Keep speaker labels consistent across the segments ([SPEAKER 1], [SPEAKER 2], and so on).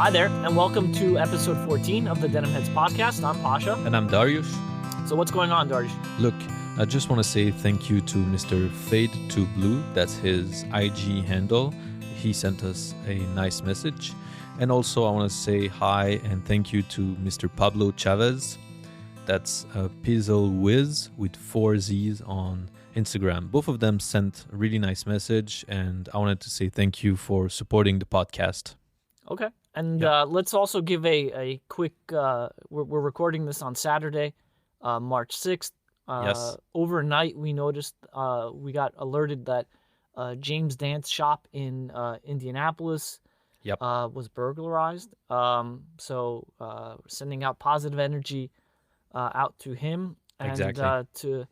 [SPEAKER 1] Hi there, and welcome to episode 14 of the Denim Heads podcast. I'm Pasha.
[SPEAKER 2] And I'm Darius.
[SPEAKER 1] So what's going on, Darius?
[SPEAKER 2] Look, I just want to say thank you to Mr. Fade to Blue. That's his IG handle. He sent us a nice message. And also I want to say hi and thank you to Mr. Pablo Chavez. That's a Pizzle Wiz with 4 Z's on Instagram. Both of them sent a really nice message, and I wanted to say thank you for supporting the podcast.
[SPEAKER 1] Okay. And let's also give a quick, we're recording this on Saturday, March 6th.
[SPEAKER 2] Yes.
[SPEAKER 1] Overnight, we noticed, we got alerted that James Dant's shop in Indianapolis was burglarized. So sending out positive energy out to him and to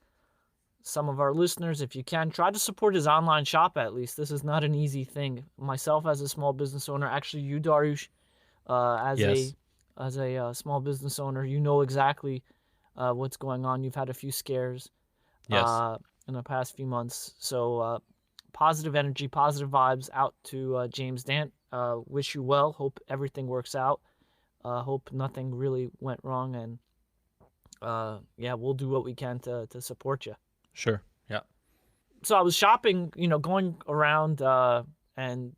[SPEAKER 1] some of our listeners. If you can, try to support his online shop at least. This is not an easy thing. Myself as a small business owner, actually you, Darius, as a small business owner, you know exactly what's going on. You've had a few scares in the past few months. So positive energy, positive vibes out to James Dant. Wish you well. Hope everything works out. Hope nothing really went wrong. And we'll do what we can to support you.
[SPEAKER 2] Sure. Yeah.
[SPEAKER 1] So I was shopping, going around, and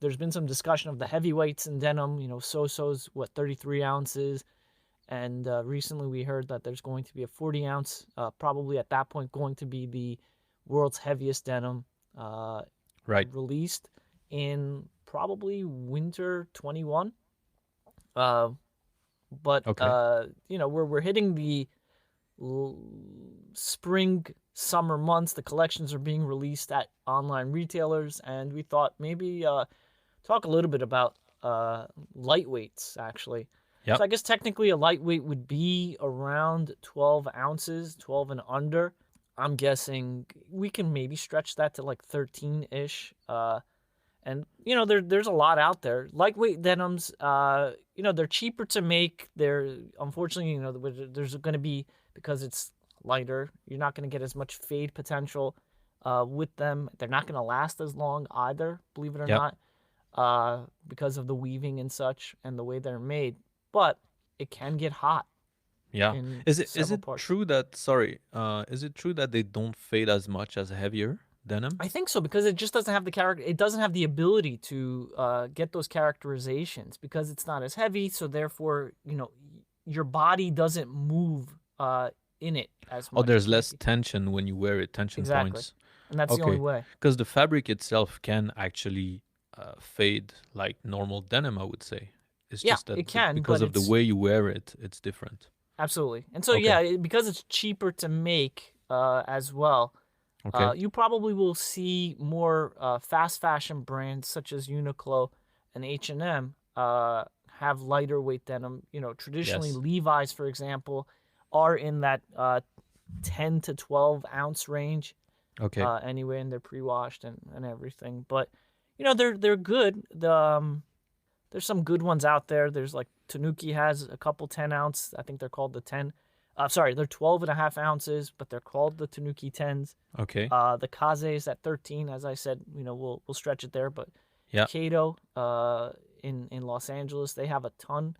[SPEAKER 1] there's been some discussion of the heavyweights in denim. So-so's 33 ounces, and recently we heard that there's going to be a 40 ounce, probably at that point going to be the world's heaviest denim, released in probably winter 21. We're hitting the spring, summer months. The collections are being released at online retailers, and we thought maybe talk a little bit about lightweights, actually.
[SPEAKER 2] Yep.
[SPEAKER 1] So I guess technically a lightweight would be around 12 ounces, 12 and under. I'm guessing we can maybe stretch that to like 13-ish. And, there's a lot out there. Lightweight denims, they're cheaper to make. They're, unfortunately, there's going to be, because it's lighter, you're not going to get as much fade potential with them. They're not going to last as long either, believe it or not, because of the weaving and such and the way they're made. But it can get hot.
[SPEAKER 2] Yeah. Is it true that is it true that they don't fade as much as a heavier denim?
[SPEAKER 1] I think so, because it just doesn't have the character. It doesn't have the ability to get those characterizations because it's not as heavy. So therefore, your body doesn't move in it as much.
[SPEAKER 2] Oh, there's less tension when you wear it. Tension points.
[SPEAKER 1] And that's the only way.
[SPEAKER 2] Because the fabric itself can actually fade like normal denim, I would say. It's just that
[SPEAKER 1] it can,
[SPEAKER 2] because of the way you wear it, it's different.
[SPEAKER 1] Absolutely. And so, because it's cheaper to make as well, you probably will see more fast fashion brands such as Uniqlo and H&M have lighter weight denim. Traditionally, Levi's, for example, are in that 10 to 12 ounce range.
[SPEAKER 2] Okay.
[SPEAKER 1] Anyway, and they're pre-washed and everything. But, they're good. There's some good ones out there. There's like Tanuki has a couple 10 ounce. I think they're called the 10. They're 12 and a half ounces, but they're called the Tanuki 10s.
[SPEAKER 2] Okay.
[SPEAKER 1] The Kaze is at 13. As I said, we'll stretch it there. But Kato in Los Angeles, they have a ton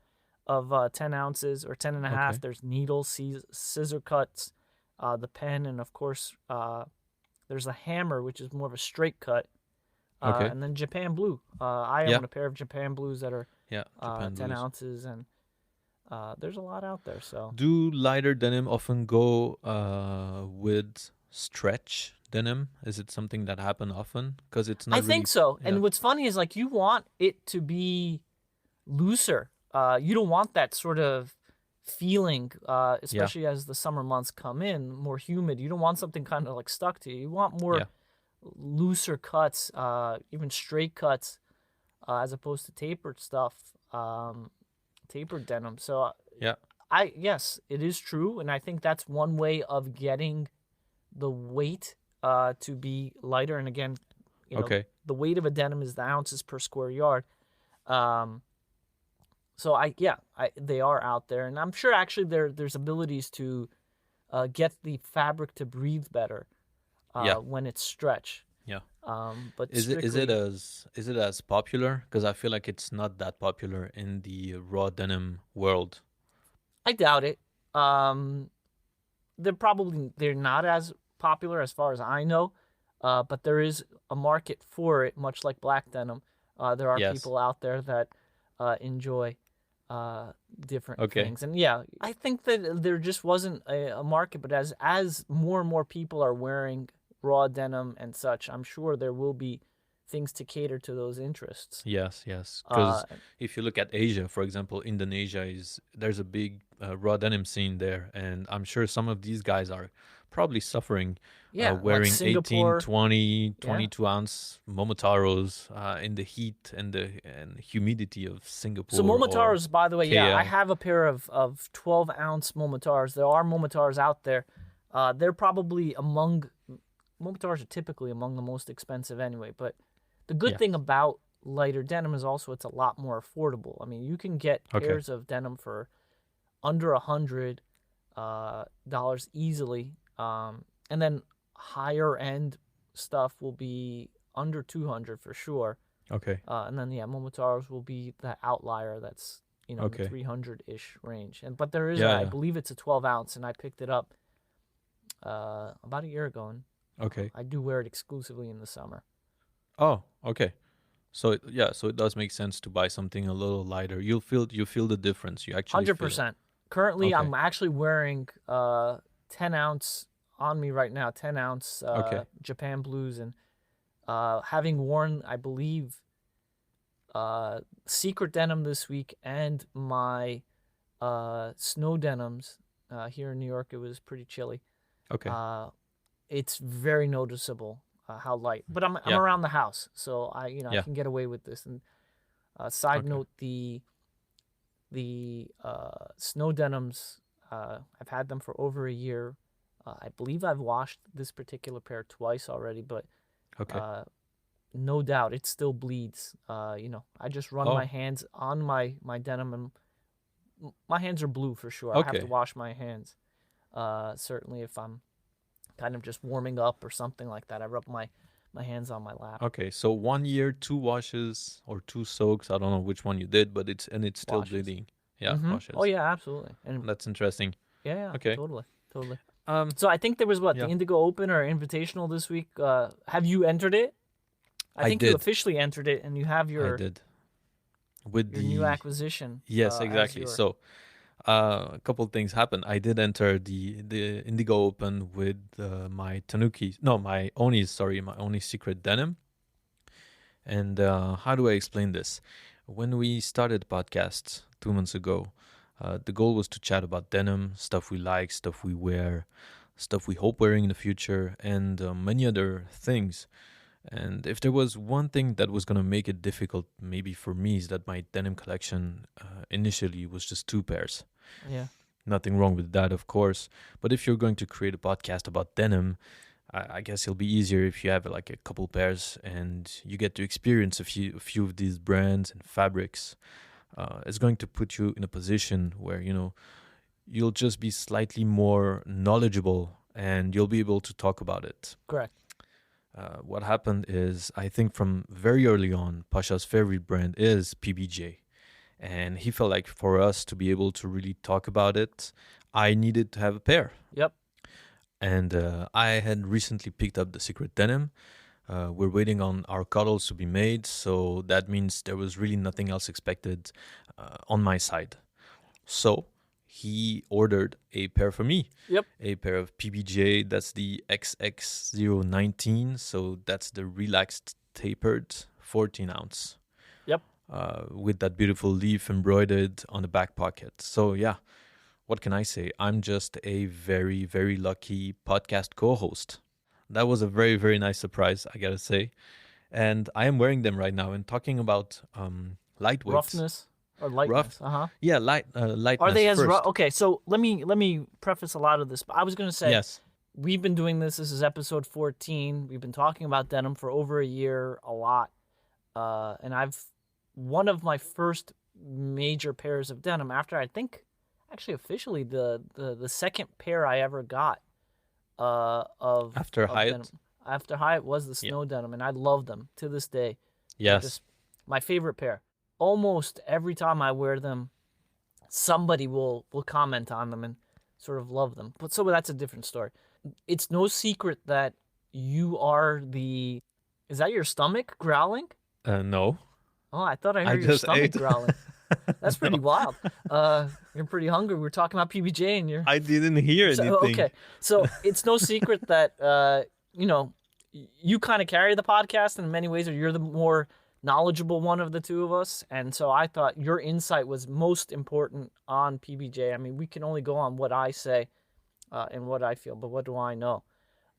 [SPEAKER 1] of 10 ounces or 10 and a half. There's needles, scissor cuts, the pen, and of course there's a hammer, which is more of a straight cut. And then Japan Blue. I own a pair of Japan Blues that are 10 ounces, and there's a lot out there. So,
[SPEAKER 2] do lighter denim often go with stretch denim? Is it something that happen often? Because it's not.
[SPEAKER 1] I think so. Yeah. And what's funny is like you want it to be looser. You don't want that sort of feeling, especially as the summer months come in, more humid. You don't want something kind of like stuck to you. You want more looser cuts, even straight cuts, as opposed to tapered stuff, tapered denim. So yes, it is true, and I think that's one way of getting the weight to be lighter. And again, the weight of a denim is the ounces per square yard. So they are out there, and I'm sure actually there's abilities to get the fabric to breathe better when it's stretched.
[SPEAKER 2] Yeah.
[SPEAKER 1] But
[SPEAKER 2] Is it
[SPEAKER 1] strictly,
[SPEAKER 2] is it as popular? Because I feel like it's not that popular in the raw denim world.
[SPEAKER 1] I doubt it. Um, they're not as popular as far as I know, but there is a market for it, much like black denim. There are
[SPEAKER 2] Yes.
[SPEAKER 1] people out there that enjoy uh, different
[SPEAKER 2] Okay.
[SPEAKER 1] things, and yeah, I think that there just wasn't a market. But as more and more people are wearing raw denim and such, I'm sure there will be things to cater to those interests.
[SPEAKER 2] Yes, yes.
[SPEAKER 1] Uh,
[SPEAKER 2] Because if you look at Asia, for example, Indonesia there's a big raw denim scene there, and I'm sure some of these guys are probably suffering
[SPEAKER 1] yeah, like
[SPEAKER 2] wearing 18,
[SPEAKER 1] Singapore.
[SPEAKER 2] 20,
[SPEAKER 1] Yeah.
[SPEAKER 2] 22-ounce Momotaros in the heat and humidity of
[SPEAKER 1] So
[SPEAKER 2] Singapore or
[SPEAKER 1] Momotaros, by the way, yeah, I
[SPEAKER 2] KL.
[SPEAKER 1] have a pair of 12-ounce Momotaros. There are Momotaros out there. They're probably among Momotaros are typically among the most expensive anyway. But the good
[SPEAKER 2] Yeah.
[SPEAKER 1] thing about lighter denim is also it's a lot more affordable. I mean, you can get
[SPEAKER 2] Okay.
[SPEAKER 1] pairs of denim for under $100 dollars easily, and then higher end stuff will be under 200 for sure.
[SPEAKER 2] Okay.
[SPEAKER 1] And then yeah, Momotaros will be the outlier that's in the
[SPEAKER 2] Okay.
[SPEAKER 1] 300-ish range. But there is
[SPEAKER 2] Yeah,
[SPEAKER 1] I
[SPEAKER 2] yeah.
[SPEAKER 1] believe it's a 12 ounce, and I picked it up about a year ago, and
[SPEAKER 2] Okay.
[SPEAKER 1] I do wear it exclusively in the summer.
[SPEAKER 2] Oh, okay. So yeah, so it does make sense to buy something a little lighter. You feel the difference. You actually feel it.
[SPEAKER 1] 100%. Currently,
[SPEAKER 2] Okay.
[SPEAKER 1] I'm actually wearing 10 ounce on me right now, 10 ounce
[SPEAKER 2] Okay.
[SPEAKER 1] Japan Blues, and having worn, I believe, secret denim this week and my snow denims here in New York. It was pretty chilly.
[SPEAKER 2] Okay.
[SPEAKER 1] It's very noticeable how light. But I'm
[SPEAKER 2] Yeah.
[SPEAKER 1] around the house, so I
[SPEAKER 2] Yeah.
[SPEAKER 1] can get away with this. And side
[SPEAKER 2] Okay.
[SPEAKER 1] note, the snow denims, I've had them for over a year. I believe I've washed this particular pair twice already, but
[SPEAKER 2] Okay.
[SPEAKER 1] no doubt it still bleeds. I just run my
[SPEAKER 2] Oh,
[SPEAKER 1] hands on my denim, and my hands are blue for sure. I have to
[SPEAKER 2] okay.
[SPEAKER 1] wash my hands. Certainly if I'm kind of just warming up or something like that, I rub my hands on my lap.
[SPEAKER 2] Okay. So 1 year, two washes or two soaks. I don't know which one you did, but it's still
[SPEAKER 1] Washes.
[SPEAKER 2] bleeding. Yeah,
[SPEAKER 1] Oh
[SPEAKER 2] washes.
[SPEAKER 1] yeah, absolutely. And
[SPEAKER 2] That's interesting.
[SPEAKER 1] yeah,
[SPEAKER 2] Okay.
[SPEAKER 1] totally.
[SPEAKER 2] Um.
[SPEAKER 1] So I think there was the
[SPEAKER 2] Yeah.
[SPEAKER 1] Indigo Open or Invitational this week. Have you entered it? I
[SPEAKER 2] I
[SPEAKER 1] think you
[SPEAKER 2] did.
[SPEAKER 1] officially entered it, and you have
[SPEAKER 2] I
[SPEAKER 1] your
[SPEAKER 2] did. With
[SPEAKER 1] your new
[SPEAKER 2] the
[SPEAKER 1] acquisition
[SPEAKER 2] Yes,
[SPEAKER 1] as
[SPEAKER 2] exactly.
[SPEAKER 1] your
[SPEAKER 2] So, a couple of things happened. I did enter the Indigo Open with my Tanuki, no, my Oni, sorry, my Oni Secret Denim. And how do I explain this? When we started podcasts 2 months ago, the goal was to chat about denim, stuff we like, stuff we wear, stuff we hope wearing in the future, and many other things. And if there was one thing that was going to make it difficult, maybe for me, is that my denim collection initially was just two pairs.
[SPEAKER 1] yeah.
[SPEAKER 2] Nothing wrong with that, of course. But if you're going to create a podcast about denim, I guess it'll be easier if you have like a couple pairs and you get to experience a few of these brands and fabrics. It's going to put you in a position where you'll just be slightly more knowledgeable and you'll be able to talk about it.
[SPEAKER 1] Correct.
[SPEAKER 2] What happened is, I think from very early on, Pasha's favorite brand is PBJ. And he felt like for us to be able to really talk about it, I needed to have a pair.
[SPEAKER 1] Yep.
[SPEAKER 2] And I had recently picked up the Secret Denim. We're waiting on our cuddles to be made, so that means there was really nothing else expected on my side. So he ordered a pair for me.
[SPEAKER 1] Yep.
[SPEAKER 2] A pair of PBJ. That's the XX019. So that's the relaxed tapered 14 ounce.
[SPEAKER 1] Yep.
[SPEAKER 2] With that beautiful leaf embroidered on the back pocket. So yeah, what can I say? I'm just a very, very lucky podcast co-host. That was a very, very nice surprise, I gotta say. And I am wearing them right now. And talking about lightweight,
[SPEAKER 1] Roughness or lightness.
[SPEAKER 2] yeah, lightness.
[SPEAKER 1] Are they as
[SPEAKER 2] first.
[SPEAKER 1] rough? Okay, so let me preface a lot of this. I was gonna say,
[SPEAKER 2] Yes.
[SPEAKER 1] we've been doing this. This is episode 14. We've been talking about denim for over a year, a lot. And one of my first major pairs of denim after, I think, actually officially the second pair I ever got of
[SPEAKER 2] After Hyatt?
[SPEAKER 1] denim. after Hyatt was the snow denim, and I love them to this day.
[SPEAKER 2] Yes.
[SPEAKER 1] Just my favorite pair. Almost every time I wear them, somebody will comment on them and sort of love them. But so that's a different story. It's no secret that you are the... Is that your stomach growling?
[SPEAKER 2] No.
[SPEAKER 1] Oh, I thought I heard your stomach growling. That's pretty wild. You're pretty hungry. We were talking about PBJ and you're...
[SPEAKER 2] I didn't hear anything.
[SPEAKER 1] Okay. So it's no secret that, you kind of carry the podcast in many ways, or you're the more knowledgeable one of the two of us. And so I thought your insight was most important on PBJ. I mean, we can only go on what I say and what I feel, but what do I know?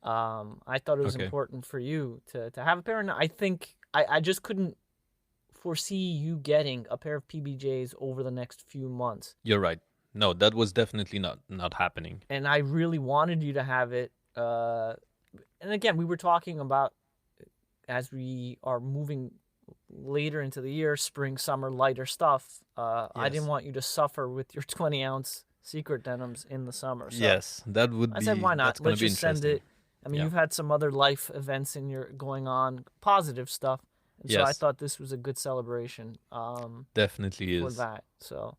[SPEAKER 1] I thought it was important for you to have a pair. And I think I just couldn't foresee you getting a pair of PBJs over the next few months.
[SPEAKER 2] You're right. No, that was definitely not happening.
[SPEAKER 1] And I really wanted you to have it. And again, we were talking about, as we are moving later into the year, spring, summer, lighter stuff. I didn't want you to suffer with your 20-ounce secret denims in the summer. So
[SPEAKER 2] yes, that would be...
[SPEAKER 1] I said, why not? Let's just send it. I mean,
[SPEAKER 2] Yeah.
[SPEAKER 1] you've had some other life events in your going on, positive stuff. And so I
[SPEAKER 2] Yes.
[SPEAKER 1] thought this was a good celebration.
[SPEAKER 2] Definitely
[SPEAKER 1] for
[SPEAKER 2] is.
[SPEAKER 1] that. So,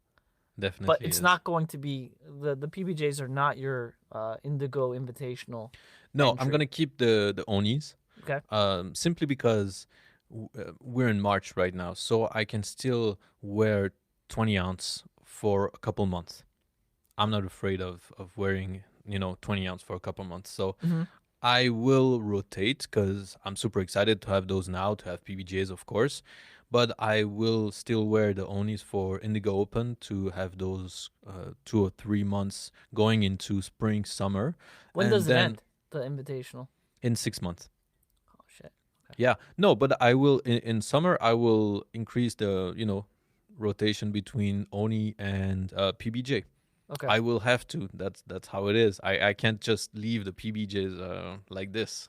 [SPEAKER 2] Definitely
[SPEAKER 1] but it's
[SPEAKER 2] is.
[SPEAKER 1] not going to be the PBJs are not your Indigo Invitational.
[SPEAKER 2] No,
[SPEAKER 1] entry.
[SPEAKER 2] I'm gonna keep the Onis.
[SPEAKER 1] Okay.
[SPEAKER 2] Simply because we're in March right now, so I can still wear 20 ounce for a couple months. I'm not afraid of wearing 20 ounce for a couple months. So I will rotate because I'm super excited to have those now, to have PBJs, of course. But I will still wear the Onis for Indigo Open to have those 2 or 3 months going into spring, summer.
[SPEAKER 1] When
[SPEAKER 2] And
[SPEAKER 1] does it
[SPEAKER 2] then
[SPEAKER 1] end? The Invitational.
[SPEAKER 2] in 6 months.
[SPEAKER 1] Oh shit.
[SPEAKER 2] Yeah, no, but I will in summer. I will increase the rotation between Oni and PBJ.
[SPEAKER 1] Okay.
[SPEAKER 2] I will have to. That's how it is. I can't just leave the PBJs like this.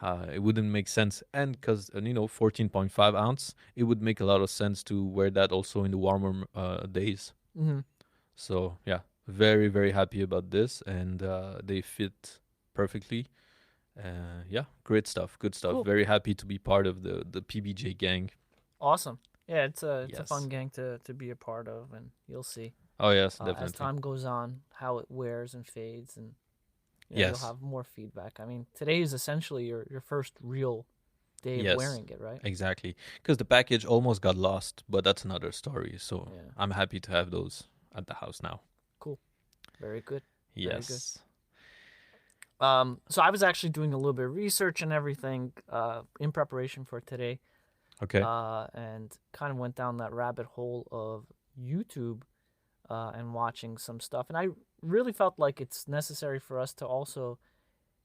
[SPEAKER 2] It wouldn't make sense. And because 14.5 ounce, it would make a lot of sense to wear that also in the warmer days.
[SPEAKER 1] Mm-hmm.
[SPEAKER 2] So yeah, very very happy about this, and they fit perfectly. Yeah, great stuff, good stuff.
[SPEAKER 1] Cool.
[SPEAKER 2] Very happy to be part of the PBJ gang.
[SPEAKER 1] Awesome. Yeah, it's a
[SPEAKER 2] Yes.
[SPEAKER 1] fun gang to be a part of, and you'll see
[SPEAKER 2] Oh yes,
[SPEAKER 1] as
[SPEAKER 2] definitely.
[SPEAKER 1] time goes on how it wears and fades, and
[SPEAKER 2] Yes.
[SPEAKER 1] you'll have more feedback. I mean, today is essentially your first real day of
[SPEAKER 2] Yes.
[SPEAKER 1] wearing it, right?
[SPEAKER 2] Exactly, because the package almost got lost, but that's another story. So
[SPEAKER 1] Yeah.
[SPEAKER 2] I'm happy to have those at the house now.
[SPEAKER 1] Cool. Very good.
[SPEAKER 2] Yes.
[SPEAKER 1] So I was actually doing a little bit of research and everything in preparation for today.
[SPEAKER 2] Okay.
[SPEAKER 1] And kind of went down that rabbit hole of YouTube and watching some stuff. And I really felt like it's necessary for us to also,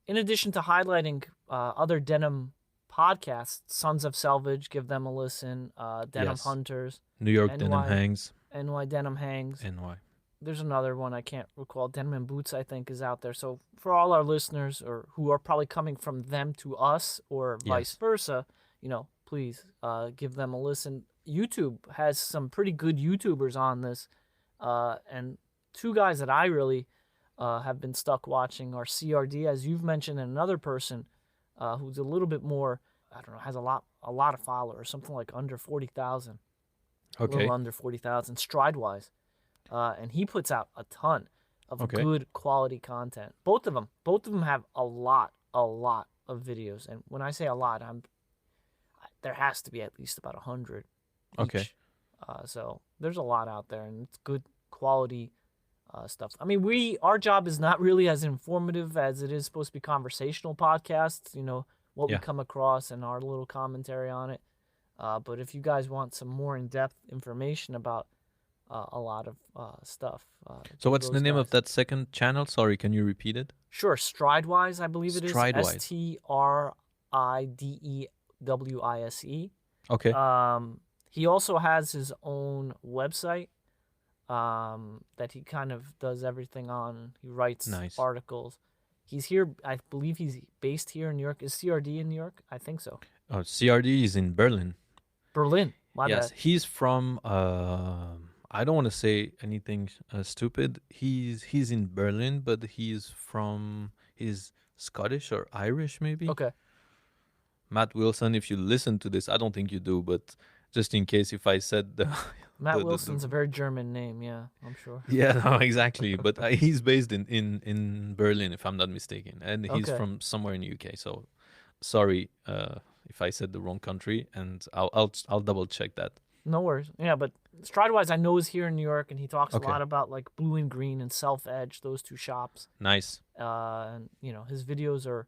[SPEAKER 1] in addition to highlighting other denim podcasts, Sons of Selvage, give them a listen, Denim
[SPEAKER 2] Yes.
[SPEAKER 1] Hunters,
[SPEAKER 2] New York
[SPEAKER 1] NY.
[SPEAKER 2] Denim Hangs.
[SPEAKER 1] NY Denim Hangs.
[SPEAKER 2] NY.
[SPEAKER 1] There's another one I can't recall. Denim and Boots, I think, is out there. So for all our listeners, or who are probably coming from them to us, or vice
[SPEAKER 2] Yes.
[SPEAKER 1] versa, please give them a listen. YouTube has some pretty good YouTubers on this, and two guys that I really have been stuck watching are CRD, as you've mentioned, and another person who's a little bit more, I don't know, has a lot of followers, something like under 40,000, a
[SPEAKER 2] Okay.
[SPEAKER 1] little under 40,000, Stridewise. And he puts out a ton of
[SPEAKER 2] Okay.
[SPEAKER 1] good quality content. Both of them have a lot of videos. And when I say a lot, there has to be at least about 100 each.
[SPEAKER 2] Okay.
[SPEAKER 1] So there's a lot out there, and it's good quality stuff. I mean, our job is not really as informative as it is supposed to be conversational podcasts, what we
[SPEAKER 2] Yeah.
[SPEAKER 1] come across and our little commentary on it. But if you guys want some more in-depth information about a lot of stuff.
[SPEAKER 2] So what's the
[SPEAKER 1] those
[SPEAKER 2] name of
[SPEAKER 1] guys.
[SPEAKER 2] that second channel? Sorry, can you repeat it?
[SPEAKER 1] Sure, Stridewise, I believe it is.
[SPEAKER 2] Stridewise.
[SPEAKER 1] STRIDEWISE.
[SPEAKER 2] Okay.
[SPEAKER 1] He also has his own website that he kind of does everything on. He writes
[SPEAKER 2] Nice.
[SPEAKER 1] articles. He's here. I believe he's based here in New York. Is CRD in New York? I think so.
[SPEAKER 2] Oh, CRD is in Berlin.
[SPEAKER 1] Berlin. My
[SPEAKER 2] Yes,
[SPEAKER 1] bad.
[SPEAKER 2] he's from. I don't want to say anything stupid. He's in Berlin, but he's Scottish or Irish, maybe.
[SPEAKER 1] Okay.
[SPEAKER 2] Matt Wilson, if you listen to this, I don't think you do, but just in case if I said the
[SPEAKER 1] Matt Wilson's a very German name, yeah, I'm sure.
[SPEAKER 2] yeah, no, exactly. But he's based in Berlin, if I'm not mistaken, and he's
[SPEAKER 1] Okay.
[SPEAKER 2] from somewhere in the UK. So sorry if I said the wrong country, and I'll double check that.
[SPEAKER 1] No worries. Yeah, but Stridewise I know is here in New York, and he talks
[SPEAKER 2] Okay.
[SPEAKER 1] a lot about like Blue and Green and Self Edge, those two shops.
[SPEAKER 2] Nice.
[SPEAKER 1] And you know his videos are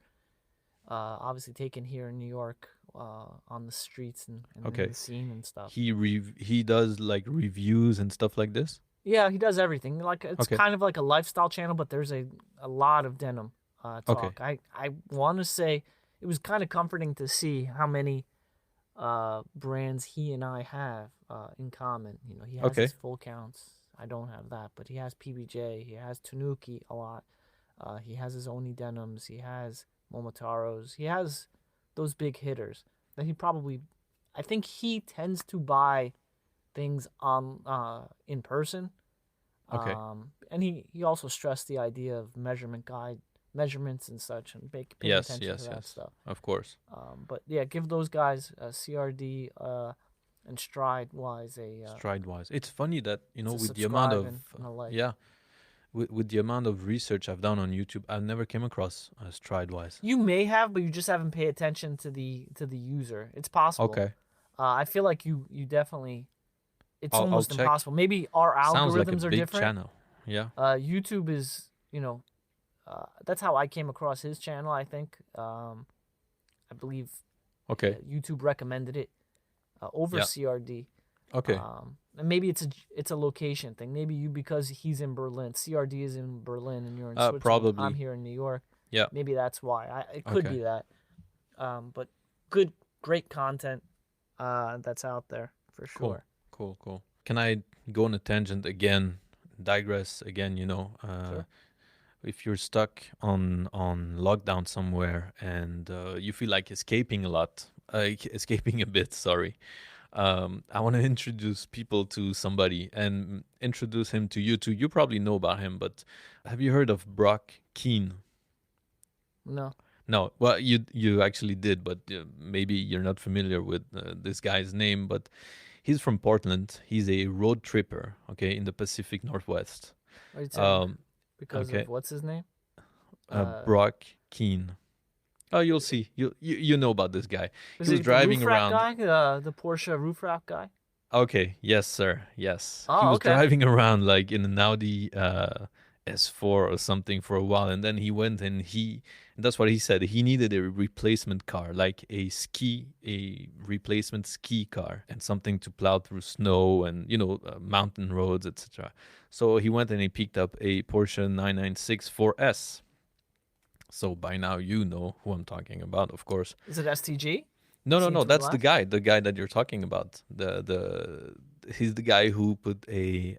[SPEAKER 1] obviously taken here in New York on the streets and
[SPEAKER 2] Okay.
[SPEAKER 1] in the scene and stuff.
[SPEAKER 2] He does like reviews and stuff like this.
[SPEAKER 1] Yeah, he does everything. Like it's
[SPEAKER 2] Okay.
[SPEAKER 1] kind of like a lifestyle channel, but there's a lot of denim talk.
[SPEAKER 2] Okay.
[SPEAKER 1] I want to say it was kind of comforting to see how many brands he and I have in common. You know, he has his full counts. I don't have that, but he has PBJ. He has Tanuki a lot. He has his Oni denims. He has Momotaros. He has those big hitters that he probably. I think he tends to buy things on in person.
[SPEAKER 2] Okay.
[SPEAKER 1] And he also stressed the idea of measurements and such, and paying attention to that stuff.
[SPEAKER 2] Of course.
[SPEAKER 1] But yeah, give those guys CRD and Stridewise
[SPEAKER 2] Stridewise. It's funny that with the
[SPEAKER 1] subscribe
[SPEAKER 2] amount of
[SPEAKER 1] and a like.
[SPEAKER 2] with the amount of research I've done on YouTube, I've never came across Stridewise.
[SPEAKER 1] You may have, but you just haven't paid attention to the user. It's possible.
[SPEAKER 2] Okay.
[SPEAKER 1] I feel like you definitely. It's
[SPEAKER 2] I'll
[SPEAKER 1] almost
[SPEAKER 2] check.
[SPEAKER 1] impossible. Maybe our algorithms
[SPEAKER 2] Sounds like a
[SPEAKER 1] are
[SPEAKER 2] big
[SPEAKER 1] different.
[SPEAKER 2] channel. Yeah.
[SPEAKER 1] YouTube is, that's how I came across his channel. I think, I believe.
[SPEAKER 2] Okay.
[SPEAKER 1] YouTube recommended it over CRD.
[SPEAKER 2] Okay.
[SPEAKER 1] And maybe it's a location thing. Maybe because he's in Berlin, CRD is in Berlin, and you're in Switzerland.
[SPEAKER 2] Probably.
[SPEAKER 1] I'm here in New York.
[SPEAKER 2] Yeah.
[SPEAKER 1] Maybe that's why. It could be that. But great content that's out there for sure.
[SPEAKER 2] Cool. Can I go on a tangent again? Digress again?
[SPEAKER 1] Sure.
[SPEAKER 2] If you're stuck on lockdown somewhere and you feel like escaping a bit. Sorry. I want to introduce people to somebody and introduce him to you too. You probably know about him, but have you heard of Keane? No. Well, you actually did, but maybe you're not familiar with this guy's name. But he's from Portland. He's a road tripper, okay, in the Pacific Northwest.
[SPEAKER 1] Because of what's his name?
[SPEAKER 2] Keane. Oh, you'll see. You know about this guy.
[SPEAKER 1] Is
[SPEAKER 2] he was driving
[SPEAKER 1] the roof
[SPEAKER 2] around.
[SPEAKER 1] Rack guy? The Porsche roof rack guy?
[SPEAKER 2] Okay. Yes, sir. Yes.
[SPEAKER 1] Oh,
[SPEAKER 2] he was
[SPEAKER 1] okay.
[SPEAKER 2] driving around like in an Audi S4 or something for a while, and then he went and that's what he said. He needed a replacement car, like a replacement ski car, and something to plow through snow and mountain roads, etc. So he went and he picked up a Porsche 996 4S. So by now you know who I'm talking about, of course.
[SPEAKER 1] Is it STG?
[SPEAKER 2] No. That's the guy that you're talking about. He's the guy who put a.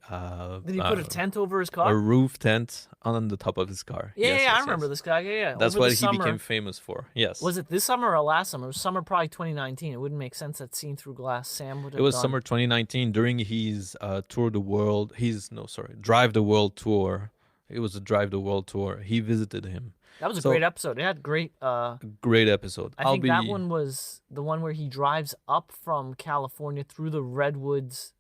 [SPEAKER 1] Did he put a tent over his car?
[SPEAKER 2] A roof tent on the top of his car.
[SPEAKER 1] Yeah, I remember this guy. Yeah.
[SPEAKER 2] That's
[SPEAKER 1] over
[SPEAKER 2] what he became famous for. Yes.
[SPEAKER 1] Was it this summer or last summer? It was summer probably 2019. It wouldn't make sense that Seen Through Glass Sam would have.
[SPEAKER 2] It was
[SPEAKER 1] done.
[SPEAKER 2] summer 2019 during his Drive the World tour. It was a Drive the World tour. He visited him.
[SPEAKER 1] That was a great episode. It had great
[SPEAKER 2] episode.
[SPEAKER 1] I think that one was the one where he drives up from California through the redwoods.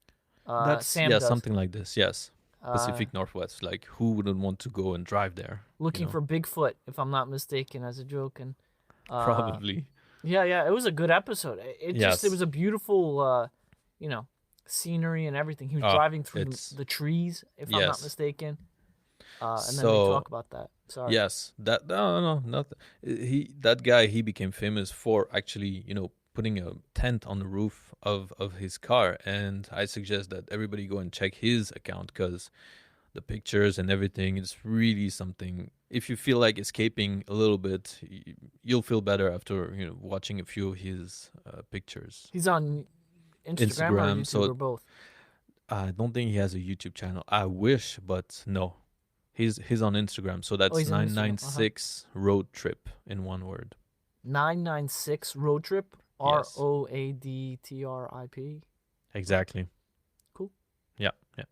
[SPEAKER 1] Sam does.
[SPEAKER 2] Something like this. Yes, Pacific Northwest. Like, who wouldn't want to go and drive there?
[SPEAKER 1] Looking for Bigfoot, if I'm not mistaken, as a joke, and
[SPEAKER 2] probably.
[SPEAKER 1] Yeah. It was a good episode. It was a beautiful, scenery and everything. He was driving through the trees, if I'm not mistaken. And then they talk about that. Sorry.
[SPEAKER 2] Yes, nothing. That guy, he became famous for actually, putting a tent on the roof of his car, and I suggest that everybody go and check his account because the pictures and everything is really something. If you feel like escaping a little bit, you'll feel better after watching a few of his pictures.
[SPEAKER 1] He's on Instagram or YouTube or both.
[SPEAKER 2] I don't think he has a YouTube channel. I wish, but no. He's on Instagram, so that's 996 Road Trip in one word.
[SPEAKER 1] 996 Road Trip, ROADTRIP.
[SPEAKER 2] Exactly.
[SPEAKER 1] Cool.
[SPEAKER 2] Yeah.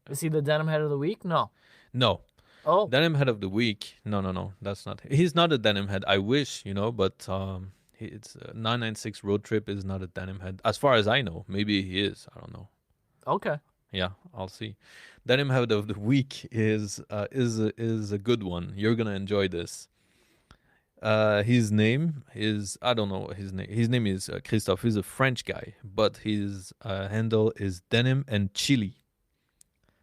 [SPEAKER 1] Is he the Denim Head of the Week? No. Oh,
[SPEAKER 2] Denim head of the week. No, that's not. He's not a denim head. I wish, but it's 996 road trip is not a denim head as far as I know. Maybe he is. I don't know.
[SPEAKER 1] okay.
[SPEAKER 2] Yeah, I'll see. Denim head of the week is a good one. You're gonna enjoy this. His name is I don't know his name. His name is Christophe. He's a French guy, but his handle is denim and chili.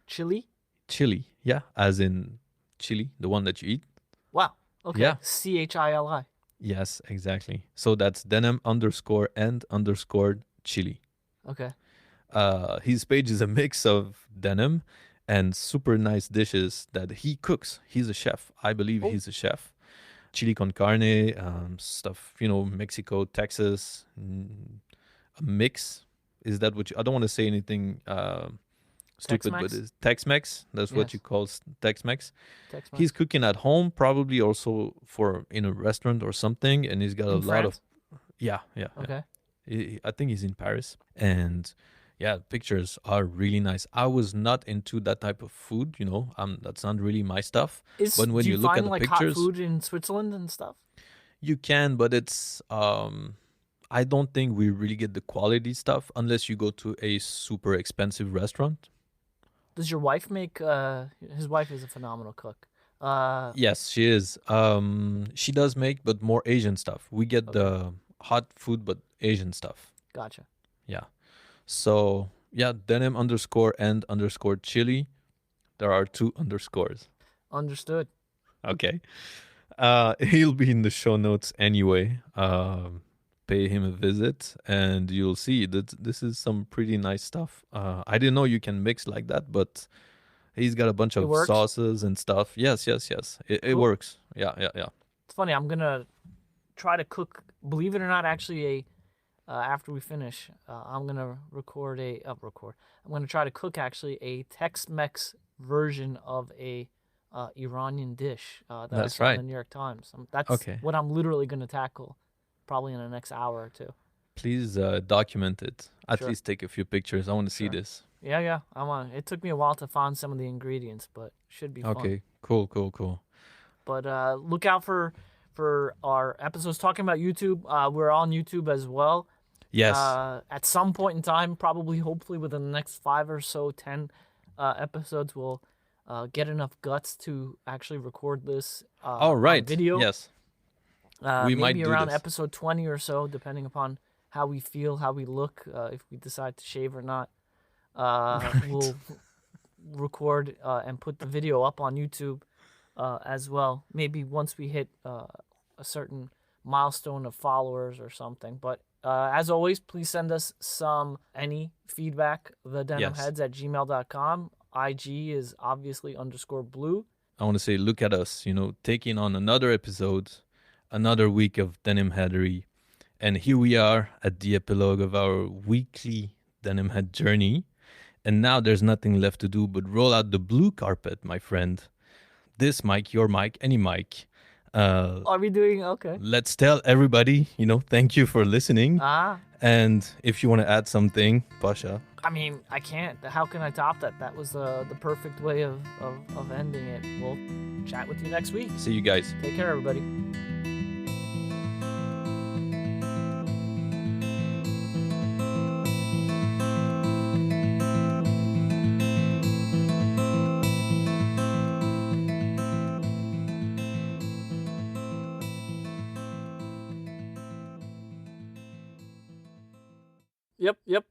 [SPEAKER 1] Chili?
[SPEAKER 2] Chili, yeah, as in chili, the one that you eat.
[SPEAKER 1] Wow. Okay.
[SPEAKER 2] Yeah.
[SPEAKER 1] CHILI.
[SPEAKER 2] Yes, exactly. So that's denim underscore and underscore chili.
[SPEAKER 1] Okay.
[SPEAKER 2] His page is a mix of denim and super nice dishes that he cooks. He's a chef. I believe he's a chef. Chili con carne, stuff, Mexico, Texas, a mix. Is that what you, I don't want to say anything stupid,
[SPEAKER 1] Tex-Mex?
[SPEAKER 2] but it's Tex-Mex. That's what
[SPEAKER 1] Yes.
[SPEAKER 2] you call Tex-Mex.
[SPEAKER 1] Tex-Mex.
[SPEAKER 2] He's cooking at home, probably also in a restaurant or something, and he's got a lot of yeah.
[SPEAKER 1] Okay.
[SPEAKER 2] I think he's in Paris, and yeah, pictures are really nice. I was not into that type of food, that's not really my stuff. But when
[SPEAKER 1] Do you
[SPEAKER 2] look
[SPEAKER 1] find
[SPEAKER 2] at the
[SPEAKER 1] like
[SPEAKER 2] pictures,
[SPEAKER 1] hot food in Switzerland and stuff?
[SPEAKER 2] you can, but it's I don't think we really get the quality stuff unless you go to a super expensive restaurant.
[SPEAKER 1] Does your wife make? His wife is a phenomenal cook.
[SPEAKER 2] Yes, she is. She does make, but more Asian stuff. We get the hot food, but Asian stuff.
[SPEAKER 1] Gotcha.
[SPEAKER 2] Yeah. So yeah, denim underscore and underscore chili. There are 2 underscores.
[SPEAKER 1] Understood.
[SPEAKER 2] Okay. He'll be in the show notes anyway. Pay him a visit, and you'll see that this is some pretty nice stuff. I didn't know you can mix like that, but he's got a bunch of sauces and stuff. Yes. It works. Yeah.
[SPEAKER 1] It's funny. I'm gonna try to cook. Believe it or not, actually, after we finish, I'm gonna record. I'm gonna try to cook actually a Tex-Mex version of a Iranian dish that I saw in the New York Times. That's what I'm literally gonna tackle, probably in the next hour or 2.
[SPEAKER 2] Please document it. At least take a few pictures. I want to see this.
[SPEAKER 1] Yeah. I want. It took me a while to find some of the ingredients, but should be fun.
[SPEAKER 2] Okay, cool.
[SPEAKER 1] But look out for our episodes talking about YouTube. We're on YouTube as well.
[SPEAKER 2] Yes.
[SPEAKER 1] At some point in time, probably, hopefully, within the next 5 or so, 10 episodes, we'll get enough guts to actually record this. Video.
[SPEAKER 2] Yes.
[SPEAKER 1] We might do around episode 20 or so, depending upon how we feel, how we look, if we decide to shave or not. We'll record and put the video up on YouTube as well. Maybe once we hit a certain milestone of followers or something. But as always, please send us any feedback. Thedenimheads at gmail.com. IG is obviously _blue.
[SPEAKER 2] I want to say, look at us, taking on another episode, another week of denim headery. And here we are at the epilogue of our weekly denim head journey. And now there's nothing left to do but roll out the blue carpet, my friend. This mic, your mic, any mic.
[SPEAKER 1] Are we doing okay?
[SPEAKER 2] Let's tell everybody, thank you for listening. And if you want to add something, Pasha.
[SPEAKER 1] I mean, I can't. How can I top that? That was the perfect way of ending it. We'll chat with you next week.
[SPEAKER 2] See you guys.
[SPEAKER 1] Take care, everybody. Yep.